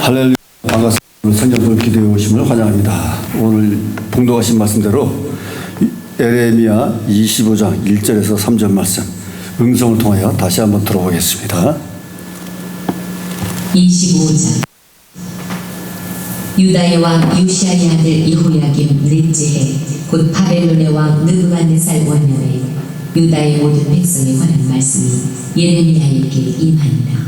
할렐루야, 반갑습니다. 오늘 성경을 기도해 오심을 환영합니다. 오늘 봉독하신 말씀대로 에레미야 25장 1절에서 3절 말씀 음성을 통하여 다시 한번 들어보겠습니다. 25장. 유다의 왕 요시야의 아들 여호야김 넷째 해 곧 바벨론의 왕 느부갓네살 원년에 유다의 모든 백성에 관한 말씀이 예레미야에게 임하니라.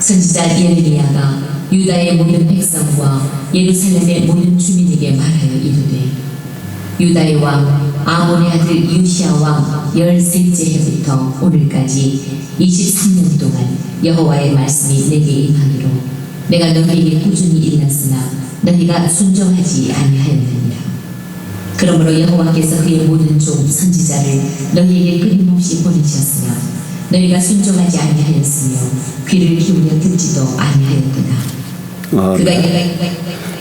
선지자 예레미야가 유다의 모든 백성과 예루살렘의 모든 주민에게 말하여 이르되, 유다의 왕 아몬의 아들 요시야 왕 13째 해부터 오늘까지 23년 동안 여호와의 말씀이 내게 임하기로 내가 너희에게 꾸준히 일렀으나 너희가 순종하지 아니하였느니라. 그러므로 여호와께서 그의 모든 종 선지자를 너희에게 끊임없이 보내셨으나 너희가 순종하지 아니하였으며 귀를 기울여 듣지도 아니하였구나.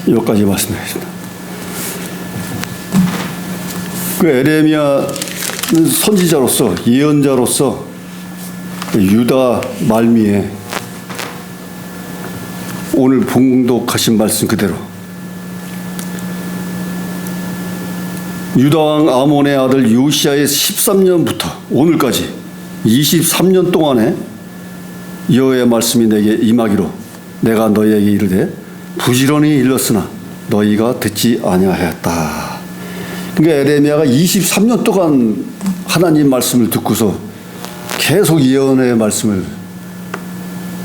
여기까지 말씀드리겠습니다. 그 에레미야는 선지자로서 예언자로서 유다 말미에 오늘 봉독하신 말씀 그대로 유다왕 아몬의 아들 요시야의 13년부터 오늘까지 23년 동안에 여호와의 말씀이 내게 임하기로 내가 너희에게 이르되 부지런히 일렀으나 너희가 듣지 아니하였다. 그러니까 에레미야가 23년 동안 하나님 말씀을 듣고서 계속 예언의 말씀을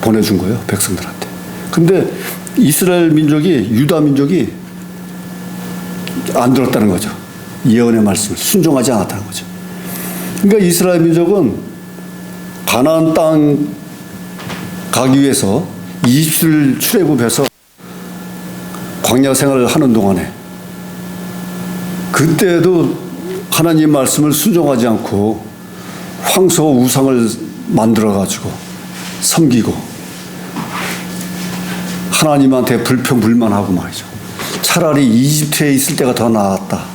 보내준 거예요, 백성들한테. 근데 이스라엘 민족이, 유다 민족이 안 들었다는 거죠. 예언의 말씀을 순종하지 않았다는 거죠. 그러니까 이스라엘 민족은 가나안 땅 가기 위해서 이집트를 출애굽해서 광야 생활을 하는 동안에 그때도 하나님 말씀을 순종하지 않고 황소와 우상을 만들어 가지고 섬기고 하나님한테 불평불만하고 말이죠. 차라리 이집트에 있을 때가 더 나았다.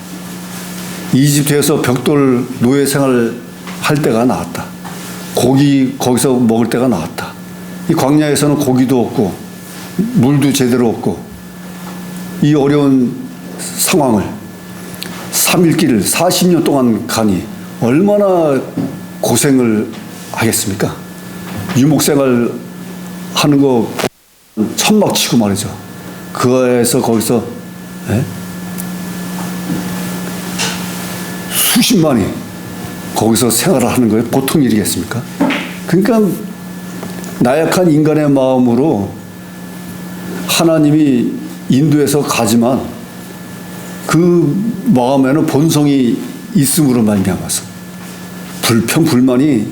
이집트에서 벽돌 노예 생활을 할 때가 나았다. 고기 거기서 먹을 때가 나았다. 이 광야에서는 고기도 없고 물도 제대로 없고 이 어려운 상황을 3일 길을 40년 동안 가니 얼마나 고생을 하겠습니까? 유목생활 하는 거 천막 치고 말이죠. 그거에서 거기서 수십만이 거기서 생활을 하는 거예요. 보통 일이겠습니까? 그러니까 나약한 인간의 마음으로 하나님이 인도해서 가지만 그 마음에는 본성이 있음으로 말미암아서 불평 불만이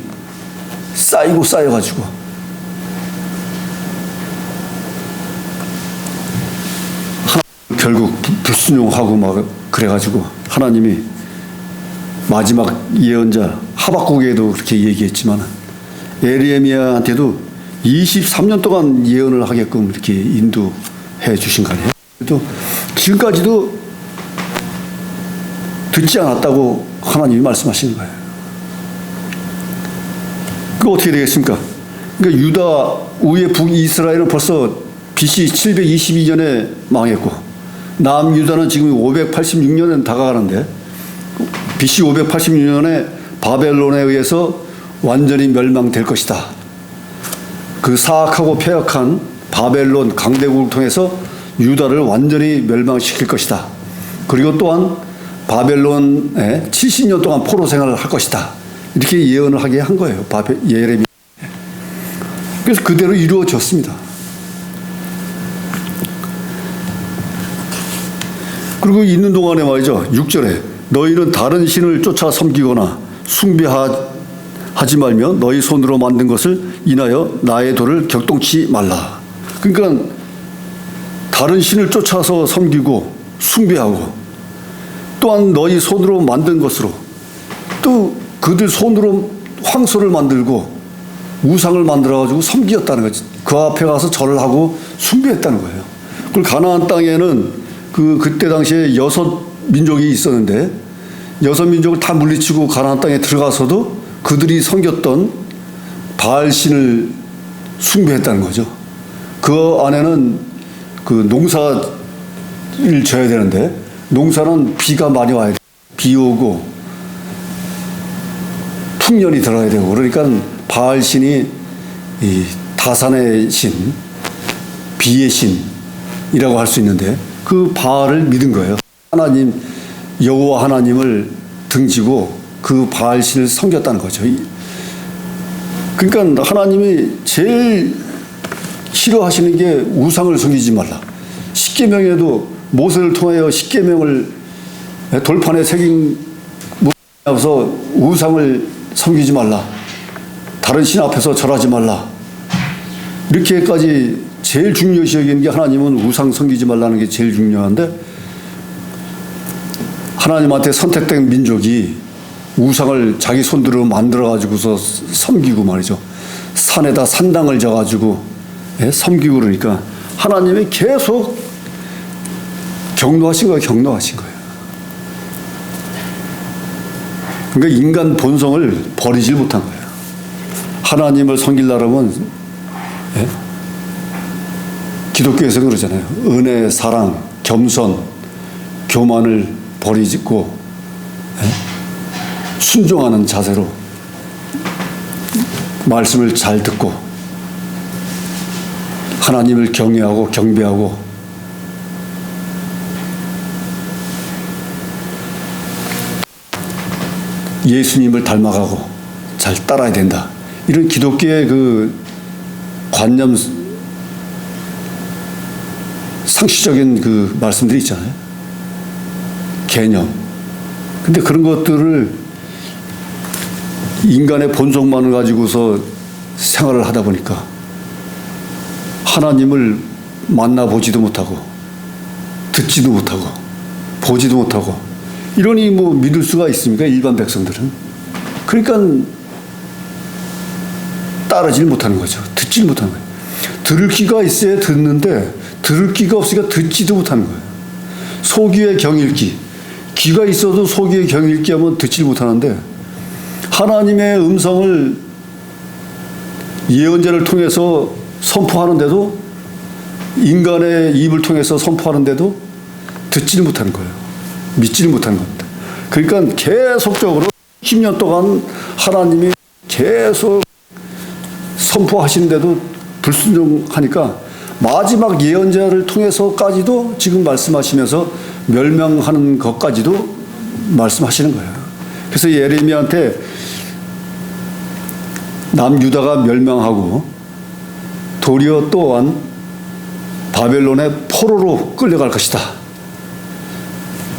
쌓이고 쌓여가지고 결국 불순종하고 막 그래가지고 하나님이 마지막 예언자 하박국에도 그렇게 얘기했지만 에레미야한테도 23년 동안 예언을 하게끔 이렇게 인도해 주신 거 아니에요? 또 지금까지도 듣지 않았다고 하나님이 말씀하시는 거예요. 그 어떻게 되겠습니까? 그러니까 유다 우의 북이스라엘은 벌써 BC 722년에 망했고 남유다는 지금 586년에 다가가는데 BC 586년에 바벨론에 의해서 완전히 멸망될 것이다. 그 사악하고 폐역한 바벨론 강대국을 통해서 유다를 완전히 멸망시킬 것이다. 그리고 또한 바벨론에 70년 동안 포로 생활을 할 것이다. 이렇게 예언을 하게 한 거예요. 예레미야. 그래서 그대로 이루어졌습니다. 그리고 있는 동안에 말이죠. 6절에 너희는 다른 신을 쫓아 섬기거나 숭배하지 말며 너희 손으로 만든 것을 인하여 나의 도를 격동치 말라. 그러니까 다른 신을 쫓아서 섬기고 숭배하고 또한 너희 손으로 만든 것으로 또 그들 손으로 황소를 만들고 우상을 만들어가지고 섬기었다는 거지. 그 앞에 가서 절을 하고 숭배했다는 거예요. 그리고 가나안 땅에는 그때 당시에 6민족이 있었는데 6민족을 다 물리치고 가나안 땅에 들어가서도 그들이 섬겼던 바알신을 숭배했다는 거죠. 그 그 안에는 그 농사를 져야 되는데 농사는 비가 많이 와야 돼. 비 오고 풍년이 들어야 되고 그러니까 바알 신이 이 다산의 신, 비의 신이라고 할 수 있는데 그 바알을 믿은 거예요. 하나님 여호와 하나님을 등지고 그 바알 신을 섬겼다는 거죠. 그러니까 하나님이 제일 싫어하시는 게 우상을 섬기지 말라. 십계명에도 모세를 통하여 십계명을 돌판에 새긴 모습에서 우상을 섬기지 말라. 다른 신 앞에서 절하지 말라. 이렇게까지 제일 중요시 여기는 게 하나님은 우상 섬기지 말라는 게 제일 중요한데 하나님한테 선택된 민족이 우상을 자기 손으로 만들어 가지고서 섬기고 말이죠. 산에다 산당을 져 가지고 섬기고 그러니까 하나님이 계속 경노하신 거예요. 경노하신 거예요. 그러니까 인간 본성을 버리질 못한 거예요. 하나님을 섬기려면 기독교에서 그러잖아요. 은혜, 사랑, 겸손, 교만을 버리고 순종하는 자세로 말씀을 잘 듣고 하나님을 경외하고 경배하고 예수님을 닮아가고 잘 따라야 된다. 이런 기독교의 그 관념, 상식적인 그 말씀들이 있잖아요. 개념. 근데 그런 것들을 인간의 본성만을 가지고서 생활을 하다 보니까 하나님을 만나보지도 못하고 듣지도 못하고 보지도 못하고 이러니 뭐 믿을 수가 있습니까? 일반 백성들은. 그러니까 따르질 못하는 거죠. 듣질 못하는 거예요. 들을 귀가 있어야 듣는데 들을 귀가 없으니까 듣지도 못하는 거예요. 소귀의 경읽기. 귀가 있어도 소귀의 경읽기 하면 듣질 못하는데 하나님의 음성을 예언자를 통해서 선포하는데도 인간의 입을 통해서 선포하는데도 듣지를 못하는 거예요. 믿지를 못하는 겁니다. 그러니까 계속적으로 10년 동안 하나님이 계속 선포하시는데도 불순종하니까 마지막 예언자를 통해서까지도 지금 말씀하시면서 멸망하는 것까지도 말씀하시는 거예요. 그래서 예레미야한테 남유다가 멸망하고 도리어 또한 바벨론의 포로로 끌려갈 것이다.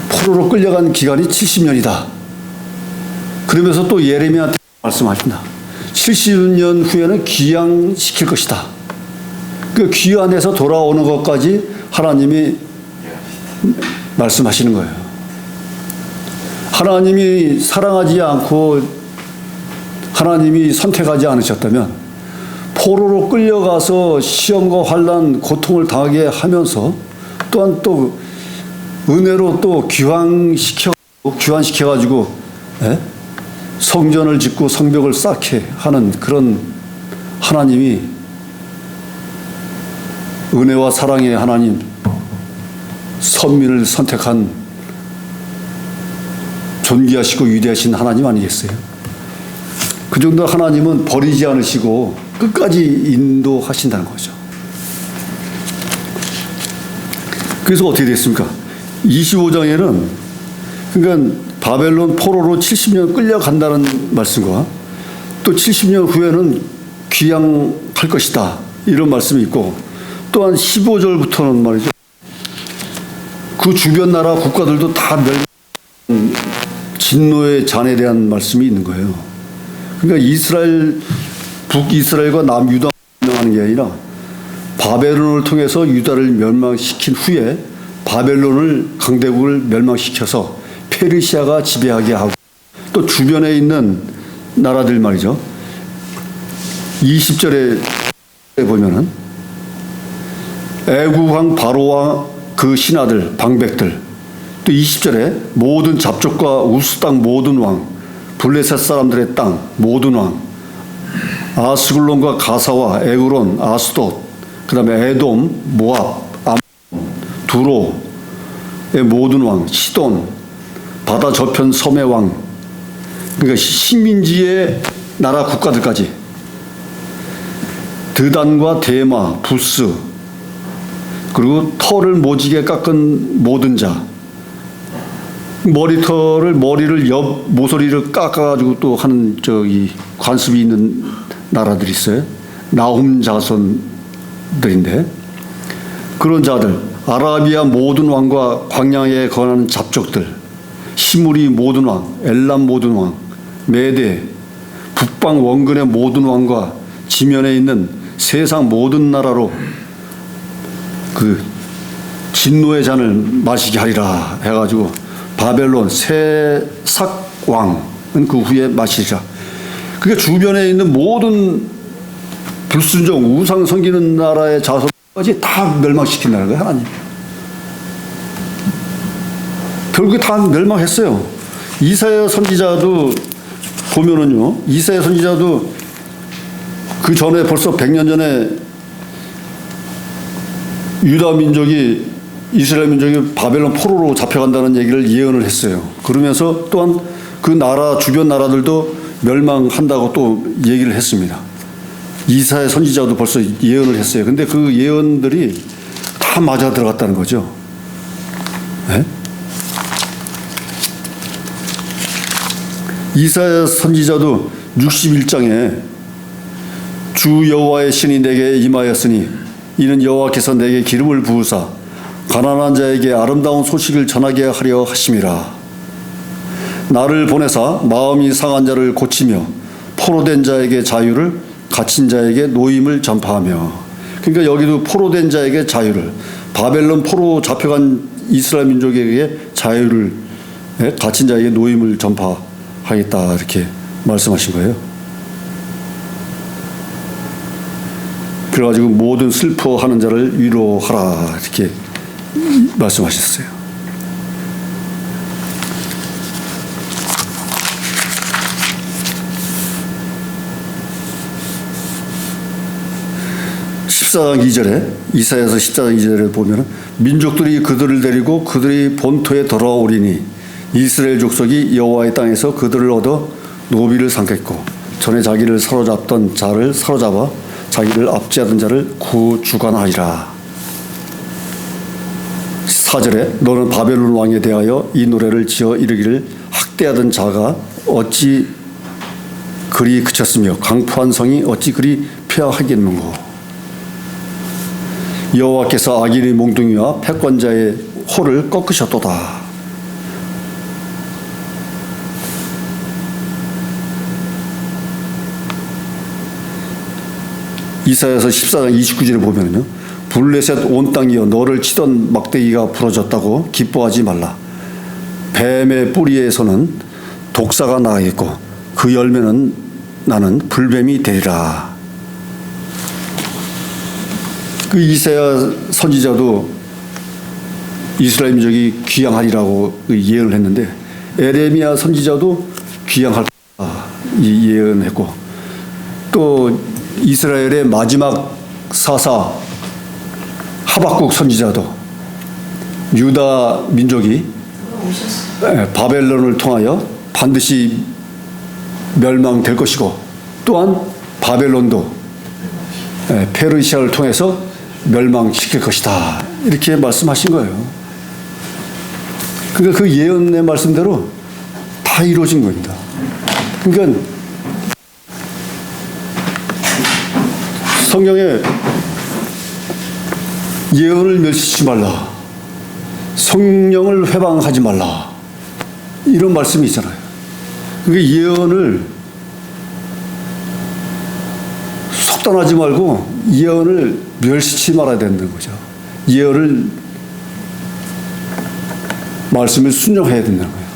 포로로 끌려간 기간이 70년이다. 그러면서 또 예레미야한테 말씀하신다. 70년 후에는 귀양시킬 것이다. 그 귀환해서 돌아오는 것까지 하나님이 말씀하시는 거예요. 하나님이 사랑하지 않고 하나님이 선택하지 않으셨다면 포로로 끌려가서 시험과 환난, 고통을 당하게 하면서 또한 또 은혜로 또 귀환시켜가지고 성전을 짓고 성벽을 쌓게 하는 그런 하나님이 은혜와 사랑의 하나님, 선민을 선택한 존귀하시고 위대하신 하나님 아니겠어요? 그 정도 하나님은 버리지 않으시고 끝까지 인도하신다는 거죠. 그래서 어떻게 됐습니까? 25장에는 그러니까 바벨론 포로로 70년 끌려간다는 말씀과 또 70년 후에는 귀양할 것이다 이런 말씀이 있고 또한 15절부터는 말이죠. 그 주변 나라 국가들도 다 진노의 잔에 대한 말씀이 있는 거예요. 그러니까 북이스라엘과 남유다가 멸망하는 게 아니라 바벨론을 통해서 유다를 멸망시킨 후에 바벨론을 강대국을 멸망시켜서 페르시아가 지배하게 하고 또 주변에 있는 나라들 말이죠. 20절에 보면은 애국 왕 바로와 그 신하들 방백들 또 20절에 모든 잡족과 우스 땅 모든 왕 블레셋 사람들의 땅 모든 왕 아스글론과 가사와 에그론 아스돗 그다음에 에돔, 모압, 암몬, 두로의 모든 왕, 시돈, 바다 저편 섬의 왕, 그러니까 식민지의 나라 국가들까지, 드단과 대마, 부스, 그리고 털을 모지게 깎은 모든 자, 머리를 모서리를 깎아가지고 또 하는 관습이 있는 나라들이 있어요. 나훔 자손들인데, 그런 자들, 아라비아 모든 왕과 광야에 거하는 잡족들, 시무리 모든 왕, 엘람 모든 왕, 메대, 북방 원근의 모든 왕과 지면에 있는 세상 모든 나라로 그 진노의 잔을 마시게 하리라 해가지고 바벨론 세삭 왕은 그 후에 마시리라. 그게 주변에 있는 모든 불순종 우상 섬기는 나라의 자손까지 다 멸망시킨다는 거예요, 하나님. 결국에 다 멸망했어요. 이사야 선지자도 보면은요, 이사야 선지자도 그 전에 벌써 100년 전에 유다 민족이, 이스라엘 민족이 바벨론 포로로 잡혀간다는 얘기를 예언을 했어요. 그러면서 또한 그 나라 주변 나라들도 멸망한다고 또 얘기를 했습니다. 이사야 선지자도 벌써 예언을 했어요. 근데 그 예언들이 다 맞아 들어갔다는 거죠. 네? 이사야 선지자도 61장에 주 여호와의 신이 내게 임하였으니 이는 여호와께서 내게 기름을 부으사 가난한 자에게 아름다운 소식을 전하게 하려 하심이라. 나를 보내사 마음이 상한 자를 고치며 포로된 자에게 자유를, 갇힌 자에게 노임을 전파하며. 그러니까 여기도 포로된 자에게 자유를, 바벨론 포로 잡혀간 이스라엘 민족에게 자유를, 갇힌 자에게 노임을 전파하겠다 이렇게 말씀하신 거예요. 그래가지고 모든 슬퍼하는 자를 위로하라 이렇게 말씀하셨어요. 이사야서 14장 2절에 보면 민족들이 그들을 데리고 그들이 본토에 돌아오리니 이스라엘 족속이 여호와의 땅에서 그들을 얻어 노비를 삼겠고 전에 자기를 사로잡던 자를 사로잡아 자기를 압제하던 자를 구주관하리라. 4절에 너는 바벨론 왕에 대하여 이 노래를 지어 이르기를 학대하던 자가 어찌 그리 그쳤으며 강포한 성이 어찌 그리 폐하겠는고. 여호와께서 악인의 몽둥이와 패권자의 호를 꺾으셨도다. 이사야서 14장 29절에 보면요, 블레셋 온 땅이여 너를 치던 막대기가 부러졌다고 기뻐하지 말라. 뱀의 뿌리에서는 독사가 나겠고 그 열매는 나는 불뱀이 되리라. 그 이사야 선지자도 이스라엘 민족이 귀향하리라고 예언을 했는데 에레미야 선지자도 귀향할 거다 예언했고, 또 이스라엘의 마지막 사사 하박국 선지자도 유다 민족이 바벨론을 통하여 반드시 멸망될 것이고 또한 바벨론도 페르시아를 통해서 멸망시킬 것이다 이렇게 말씀하신 거예요. 그러니까 그 예언의 말씀대로 다 이루어진 겁니다. 그러니까 성경에 예언을 멸시치 말라, 성령을 회방하지 말라 이런 말씀이 있잖아요. 그러니까 예언을 속단하지 말고 예언을 멸시치 말아야 된다는 거죠. 예언을 말씀을 순종해야 된다는 거예요.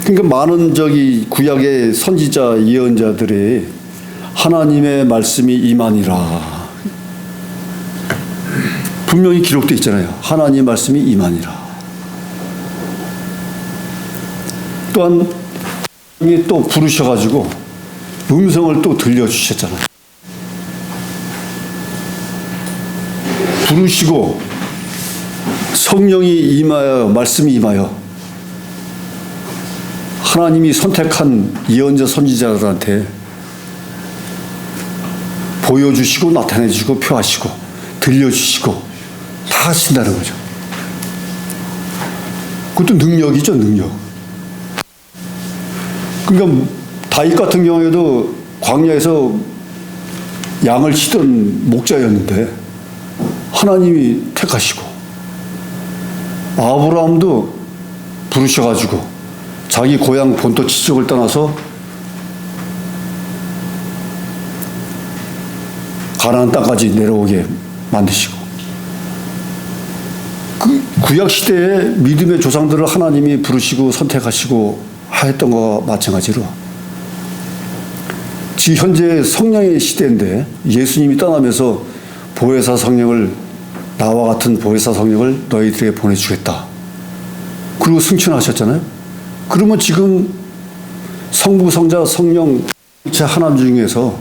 그러니까 많은 구약의 선지자 예언자들이 하나님의 말씀이 임하니라 분명히 기록되어 있잖아요. 하나님의 말씀이 임하니라. 또한 또 부르셔가지고 음성을 또 들려주셨잖아요. 부르시고 성령이 임하여 말씀이 임하여 하나님이 선택한 예언자 선지자들한테 보여주시고 나타내주시고 표하시고 들려주시고 다 하신다는 거죠. 그것도 능력이죠, 능력. 그러니까 다윗 같은 경우에도 광야에서 양을 치던 목자였는데 하나님이 택하시고, 아브라함도 부르셔가지고 자기 고향 본토 지쪽을 떠나서 가나안 땅까지 내려오게 만드시고, 그 구약 시대의 믿음의 조상들을 하나님이 부르시고 선택하시고 하였던 것과 마찬가지로 지금 현재 성령의 시대인데 예수님이 떠나면서 보혜사 성령을, 나와 같은 보혜사 성령을 너희들에게 보내주겠다. 그리고 승천하셨잖아요. 그러면 지금 성부, 성자, 성령 제 하나님 중에서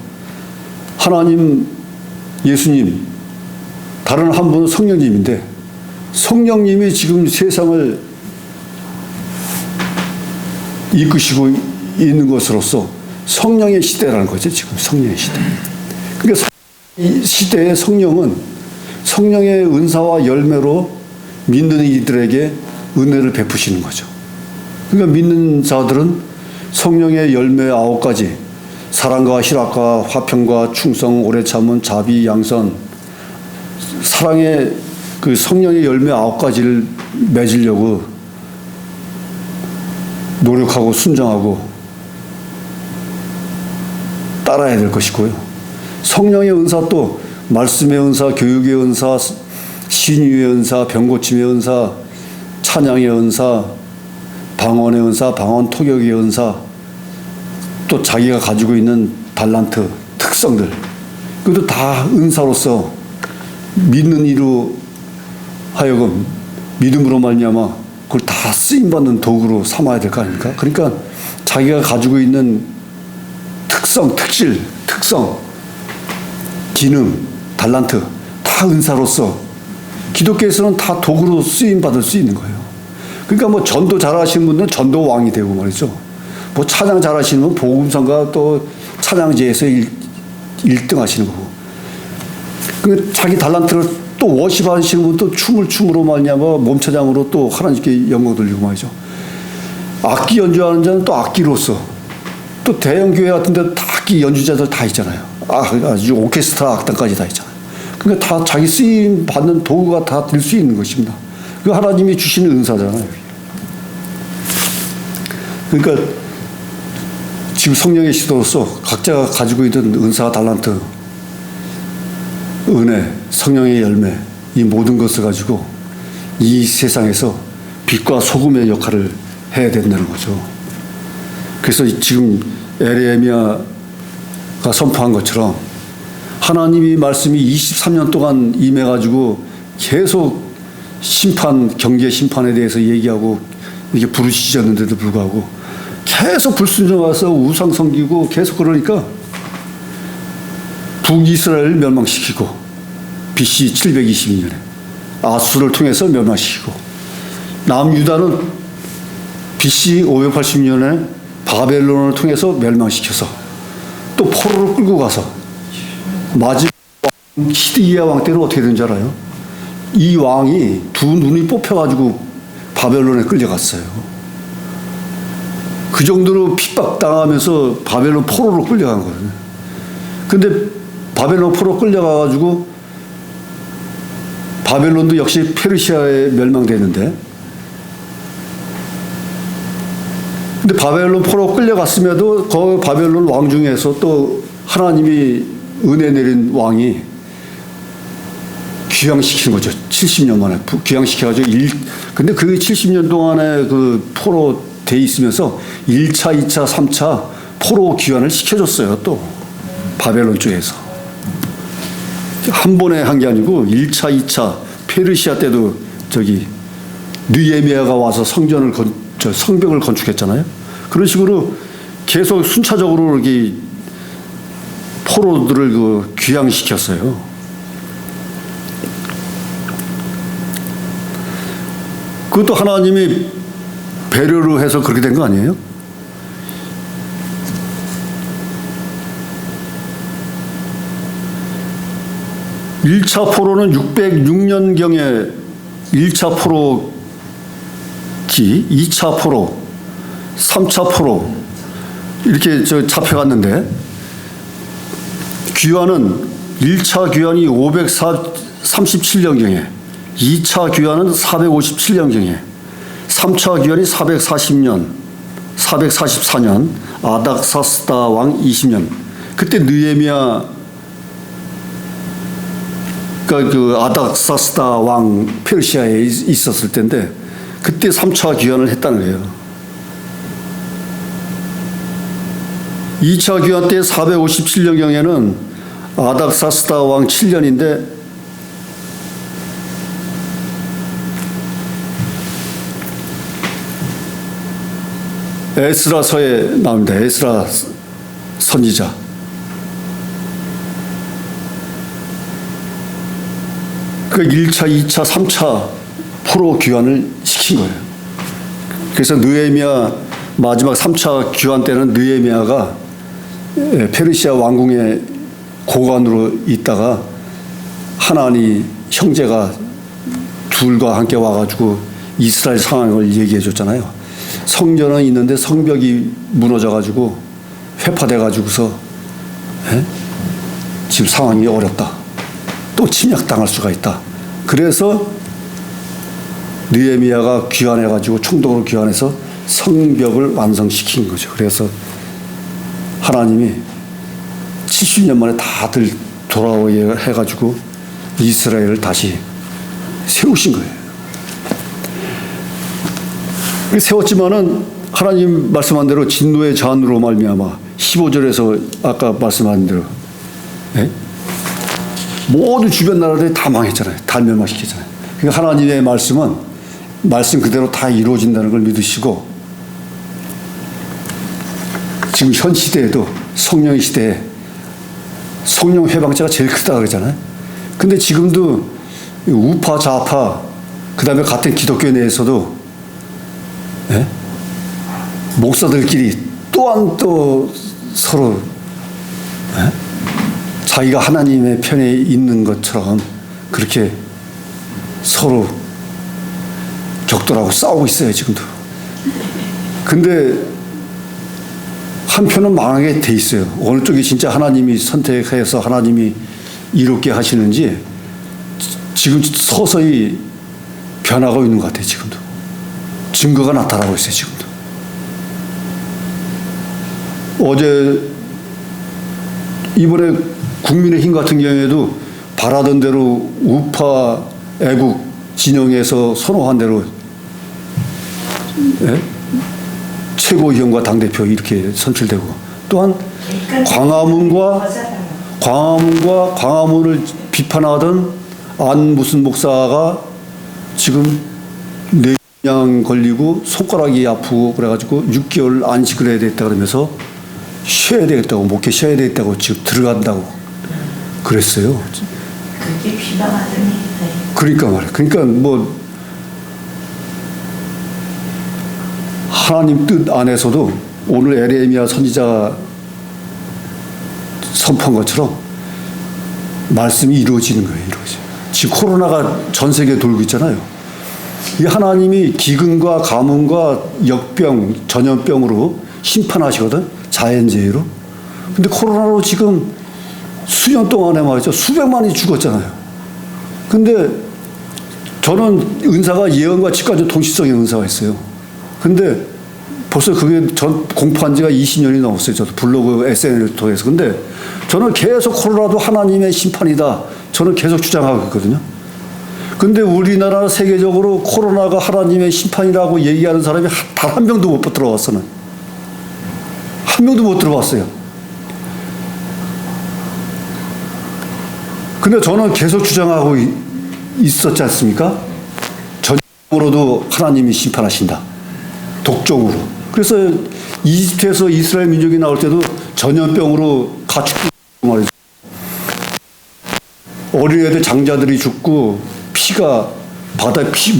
하나님, 예수님, 다른 한 분은 성령님인데 성령님이 지금 세상을 이끄시고 있는 것으로서 성령의 시대라는 거죠. 지금 성령의 시대. 그러니까 이 시대의 성령은 성령의 은사와 열매로 믿는 이들에게 은혜를 베푸시는 거죠. 그러니까 믿는 자들은 성령의 열매 9가지, 사랑과 희락과 화평과 충성, 오래 참음, 자비, 양선, 사랑의 그 성령의 열매 9가지를 맺으려고 노력하고 순종하고 따라야 될 것이고요. 성령의 은사 또 말씀의 은사, 교육의 은사, 신유의 은사, 병고침의 은사, 찬양의 은사, 방언의 은사, 방언 토격의 은사, 또 자기가 가지고 있는 달란트, 특성들, 그것도 다 은사로서 믿는 이로 하여금 믿음으로 말미암아 그걸 다 쓰임받는 도구로 삼아야 될 거 아닙니까? 그러니까 자기가 가지고 있는 특성, 특질, 특성, 기능, 달란트 다 은사로서 기독교에서는 다 도구로 쓰임받을 수 있는 거예요. 그러니까 뭐 전도 잘하시는 분들은 전도 왕이 되고 말이죠. 뭐 찬양 잘하시는 분은 복음성가 또 찬양제에서 1등 하시는 거고. 그 자기 달란트를 또 워십 하시는 분은 또 춤을 춤으로 말미암아 몸차장으로 또 하나님께 영광 돌리고 말이죠. 악기 연주하는 자는 또 악기로서, 또 대형 교회 같은 데 다 악기 연주자들 다 있잖아요. 아주 오케스트라 악단까지 다 있잖아요. 그러니까 다 자기 쓰임 받는 도구가 다 될 수 있는 것입니다. 그 하나님이 주시는 은사잖아요. 그러니까 지금 성령의 시도로서 각자가 가지고 있는 은사, 달란트, 은혜, 성령의 열매, 이 모든 것을 가지고 이 세상에서 빛과 소금의 역할을 해야 된다는 거죠. 그래서 지금 에레미야가 선포한 것처럼 하나님이 말씀이 23년 동안 임해가지고 계속 심판, 경계 심판에 대해서 얘기하고 이게 부르시셨는데도 불구하고 계속 불순종해서 우상 섬기고 계속 그러니까 북이스라엘을 멸망시키고 BC 722년에 아수를 통해서 멸망시키고 남유다는 BC 580년에 바벨론을 통해서 멸망시켜서 또 포로를 끌고 가서 마지막 히드기야 왕 때는 어떻게 된 줄 알아요? 이 왕이 두 눈이 뽑혀가지고 바벨론에 끌려갔어요. 그 정도로 핍박당하면서 바벨론 포로로 끌려간 거예요. 근데 바벨론 포로 끌려가가지고 바벨론도 역시 페르시아에 멸망됐는데, 근데 바벨론 포로 끌려갔음에도 그 바벨론 왕 중에서 또 하나님이 은혜 내린 왕이 귀향시키는 거죠. 70년 만에 귀향시켜가지고 근데 그 70년 동안에 그 포로 돼 있으면서 1차, 2차, 3차 포로 귀환을 시켜줬어요. 또 바벨론 쪽에서 한 번에 한 게 아니고 1차, 2차 페르시아 때도 저기 느헤미야가 와서 성벽을 건축했잖아요. 그런 식으로 계속 순차적으로 이렇게 포로들을 귀향시켰어요. 그것도 하나님이 배려로 해서 그렇게 된 거 아니에요? 일차 포로는 606년경에 1차 포로기, 2차 포로, 3차 포로 이렇게 잡혀갔는데 귀환은 1차 귀환이 537년경에 2차 귀환은 457년경에 3차 귀환이 444년 아닥사스다 왕 20년 그때 느헤미야 그러니까 그 아닥사스다 왕 페르시아에 있었을 때인데 그때 3차 귀환을 했다는 거예요. 2차 귀환 때 457년경에는 아닥사스다 왕 7년인데 에스라서에 나옵니다. 에스라 선지자. 그 1차, 2차, 3차 포로 귀환을 시킨 거예요. 그래서 느헤미야 마지막 3차 귀환 때는 느헤미야가 페르시아 왕궁의 고관으로 있다가 하나니 형제가 둘과 함께 와가지고 이스라엘 상황을 얘기해 줬잖아요. 성전은 있는데 성벽이 무너져가지고 회파돼가지고서 지금 상황이 어렵다. 또 침략당할 수가 있다. 그래서 느헤미야가 귀환해가지고 총독으로 귀환해서 성벽을 완성시킨 거죠. 그래서 하나님이 70년 만에 다들 돌아오게 해가지고 이스라엘을 다시 세우신 거예요. 세웠지만은 하나님 말씀한 대로 진노의 잔으로 말미암아 15절에서 아까 말씀한 대로 모든 주변 나라들이 다 망했잖아요. 다 멸망시키잖아요. 그러니까 하나님의 말씀은 말씀 그대로 다 이루어진다는 걸 믿으시고 지금 현 시대에도 성령 시대에 성령 회방자가 제일 크다 그러잖아요. 근데 지금도 우파 좌파 그다음에 같은 기독교 내에서도 목사들끼리 또한 또 서로 자기가 하나님의 편에 있는 것처럼 그렇게 서로 격돌하고 싸우고 있어요, 지금도. 근데 한편은 망하게 돼 있어요. 어느 쪽이 진짜 하나님이 선택해서 하나님이 이롭게 하시는지 지금 서서히 변하고 있는 것 같아요, 지금도. 증거가 나타나고 있어요, 지금도. 어제 이번에 국민의힘 같은 경우에도 바라던 대로 우파 애국 진영에서 선호한 대로 최고위원과 당대표 이렇게 선출되고 또한 광화문을 비판하던 안 무슨 목사가 지금 뇌양 걸리고 손가락이 아프고 그래가지고 6개월 안식을 해야 되겠다 그러면서 쉬어야 되겠다고 목회 쉬어야 되겠다고 지금 들어간다고 그랬어요. 그렇게 비방하더니. 그러니까 말이야. 그러니까 뭐 하나님 뜻 안에서도 오늘 에레미야 선지자 선포한 것처럼 말씀이 이루어지는 거예요. 이루어져. 지금 코로나가 전 세계에 돌고 있잖아요. 이 하나님이 기근과 가뭄과 역병, 전염병으로 심판하시거든. 자연재해로. 근데 코로나로 지금 수년 동안에 말이죠. 수백만이 죽었잖아요. 근데 저는 은사가 예언과 직관적 동시성의 은사가 있어요. 근데 벌써 그게 전 공부한 지가 20년이 넘었어요. 저도 블로그, SNS를 통해서. 근데 저는 계속 코로나도 하나님의 심판이다. 저는 계속 주장하고 있거든요. 근데 우리나라 세계적으로 코로나가 하나님의 심판이라고 얘기하는 사람이 단 한 명도 못 들어왔어는. 한 명도 못 들어봤어요. 근데 저는 계속 주장하고 있었지 않습니까? 전적으로도 하나님이 심판하신다. 독종으로. 그래서 이집트에서 이스라엘 민족이 나올 때도 전염병으로 가축 말이죠. 어린애들 장자들이 죽고 피가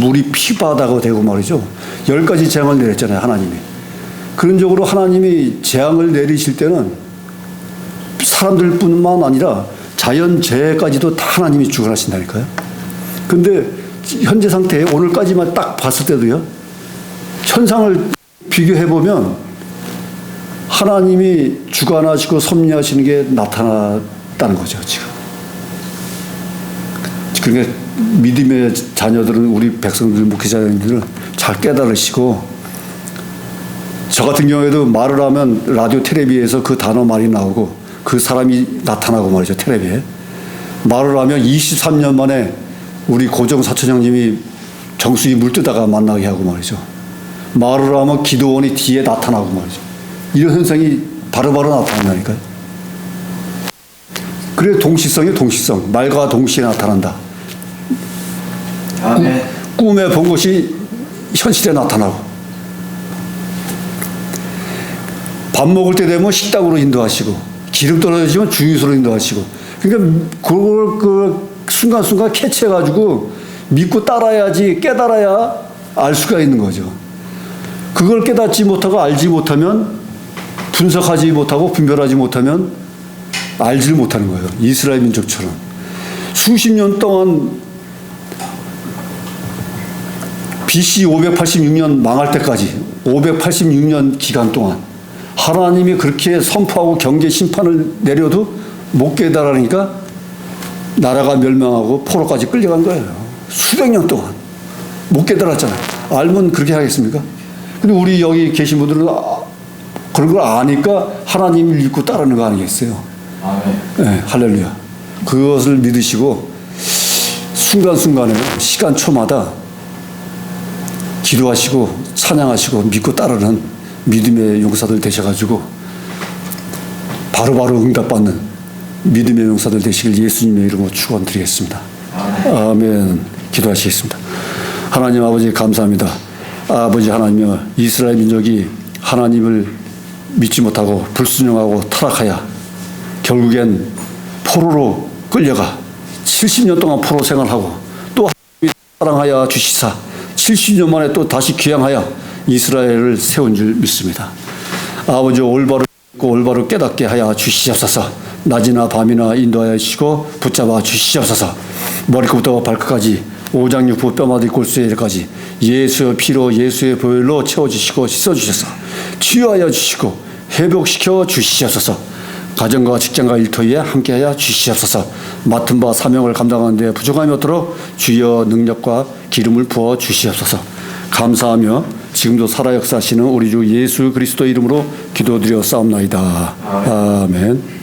물이 피바다가 되고 말이죠. 10가지 재앙을 내렸잖아요, 하나님이. 그런 쪽으로 하나님이 재앙을 내리실 때는 사람들뿐만 아니라 자연재해까지도 다 하나님이 주관하신다니까요. 근데 현재 상태에 오늘까지만 딱 봤을 때도요, 현상을 비교해보면 하나님이 주관하시고 섭리하시는 게 나타났다는 거죠, 지금. 그러니까 믿음의 자녀들은, 우리 백성들, 목회자님들은 잘 깨달으시고, 저 같은 경우에도 말을 하면 라디오 텔레비에서 그 단어 말이 나오고 그 사람이 나타나고 말이죠, 텔레비에. 말을 하면 23년 만에 우리 고정 사촌 형님이 정수기 물 뜨다가 만나게 하고 말이죠. 말을 하면 기도원이 뒤에 나타나고 말이죠. 이런 현상이 바로바로 나타난다니까요. 그래, 동시성이 동시성. 말과 동시에 나타난다. 아멘. 꿈에 본 것이 현실에 나타나고, 밥 먹을 때 되면 식당으로 인도하시고, 기름 떨어지면 주유소로 인도하시고, 그러니까 그걸 그 순간순간 캐치해가지고 믿고 따라야지, 깨달아야 알 수가 있는 거죠. 그걸 깨닫지 못하고 알지 못하면, 분석하지 못하고 분별하지 못하면 알지를 못하는 거예요. 이스라엘 민족처럼 수십 년 동안 BC 586년 망할 때까지 586년 기간 동안 하나님이 그렇게 선포하고 경계 심판을 내려도 못 깨달으니까 나라가 멸망하고 포로까지 끌려간 거예요. 수백 년 동안 못 깨달았잖아요. 알면 그렇게 하겠습니까? 근데 우리 여기 계신 분들은 그런 걸 아니까 하나님을 믿고 따르는 거 아니겠어요? 아멘. 네, 할렐루야. 그것을 믿으시고 순간순간에 시간초마다 기도하시고 찬양하시고 믿고 따르는 믿음의 용사들 되셔가지고 바로바로 응답받는 믿음의 용사들 되시길 예수님의 이름으로 축원드리겠습니다. 아멘. 기도하시겠습니다. 하나님 아버지 감사합니다. 아버지 하나님여, 이스라엘 민족이 하나님을 믿지 못하고 불순종하고 타락하여 결국엔 포로로 끌려가 70년 동안 포로 생활하고 또 하나님이 사랑하여 주시사 70년 만에 또 다시 귀향하여 이스라엘을 세운 줄 믿습니다. 아버지 올바로 믿고 올바로 깨닫게 하여 주시옵소서. 낮이나 밤이나 인도하여 주시고 붙잡아 주시옵소서. 머리끝부터 발끝까지 오장육부 뼈마디 골수에까지 예수의 피로 예수의 보혈로 채워주시고 씻어주셔서 치유하여 주시고 회복시켜 주시옵소서. 가정과 직장과 일터에 함께하여 주시옵소서. 맡은 바 사명을 감당하는 데 부족함이 없도록 주여 능력과 기름을 부어 주시옵소서. 감사하며 지금도 살아 역사하시는 우리 주 예수 그리스도 이름으로 기도드려 싸움나이다. 아멘.